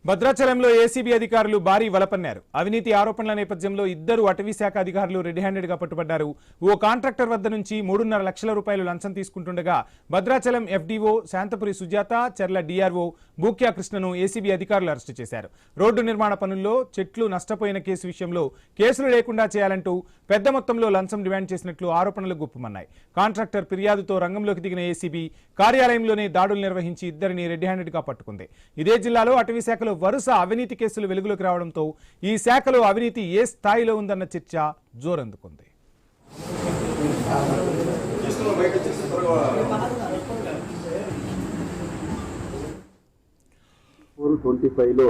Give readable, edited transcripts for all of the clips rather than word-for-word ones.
భద్రాచలంలో ఏసీబీ అధికారులు భారీ వలపన్నారు. అవినీతి ఆరోపణల నేపథ్యంలో ఇద్దరు అటవీ శాఖ అధికారులు రెడ్ హ్యాండెడ్ గా పట్టుబడ్డారు. ఓ కాంట్రాక్టర్ వద్ద నుంచి 3.5 లక్షల రూపాయలు లంచం తీసుకుంటుండగా భద్రాచలం ఎఫ్డీఓ శాంతపురి సుజాత, చెర్ల డిఆర్ఓ బూక్యా కృష్ణను ఏసీబీ అధికారులు అరెస్టు చేశారు. రోడ్డు నిర్మాణ పనుల్లో చెట్లు నష్టపోయిన కేసు విషయంలో కేసులు లేకుండా చేయాలంటూ పెద్ద మొత్తంలో లంచం డిమాండ్ చేసినట్లు ఆరోపణలు గుప్పమన్నాయి. కాంట్రాక్టర్ ఫిర్యాదుతో రంగంలోకి దిగిన ఏసీబీ కార్యాలయంలోనే దాడులు నిర్వహించి ఇద్దరిని రెడ్ హ్యాండెడ్ గా పట్టుకుంది. ఇదే జిల్లాలో అటవీ శాఖలో వరుస అవినీతి కేసులు వెలుగులోకి రావడంతో ఈ శాఖలో అవినీతి ఏ స్థాయిలో ఉందన్న చర్చ జోరందుకుంది. 25లో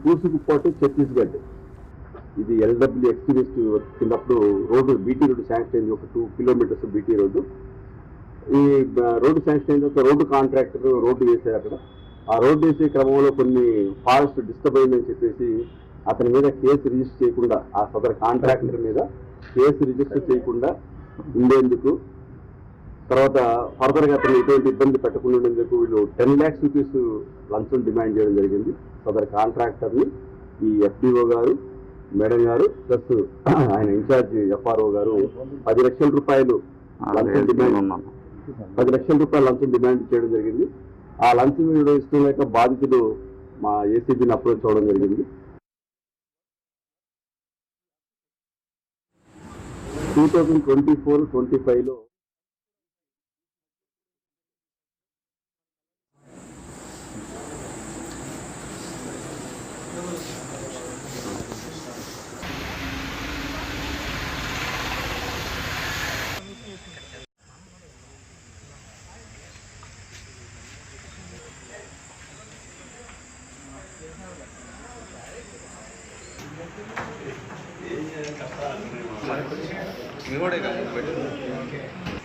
పూసుకుపోటు ఛత్తీస్గఢ్ ఇది ఎల్డబ్ల్యూ ఎక్స్ట్రీమిస్ట్ కిందప్పుడు రోడ్డు బీటీ రోడ్డు శాంక్షన్ అయింది. ఒక 2 కిలోమీటర్స్ బీటీ రోడ్డు. ఈ రోడ్డు శాంక్షన్ అయిన తర్వాత రోడ్డు కాంట్రాక్టర్ రోడ్డు వేశారు. అక్కడ ఆ రోడ్డు వేసే క్రమంలో కొన్ని ఫారెస్ట్ డిస్టర్బ్ అయిందని చెప్పేసి అతని మీద కేసు రిజిస్టర్ చేయకుండా, ఆ సదర్ కాంట్రాక్టర్ మీద కేసు రిజిస్టర్ చేయకుండా ఉండేందుకు, తర్వాత ఫర్దర్గా అతను ఎటువంటి ఇబ్బంది పెట్టకుండా ఉండేందుకు వీళ్ళు 10 lakhs రూపీస్ లంచం డిమాండ్ చేయడం జరిగింది. సదర్ కాంట్రాక్టర్ని ఈ ఎఫ్డీఓ గారు, మేడం గారు ప్లస్ ఆయన ఇన్ఛార్జ్ ఎఫ్ఆర్ఓ గారు 10 లక్షల రూపాయలు లంచం డిమాండ్ 10 లక్షల రూపాయలు లంచం డిమాండ్ చేయడం జరిగింది. ఆ లంచం ఇష్టం లేక బాధితులు మా ఏసీబీని అప్రోచ్ అవ్వడం జరిగింది. 2024-25లో ఇంకోటే కాదు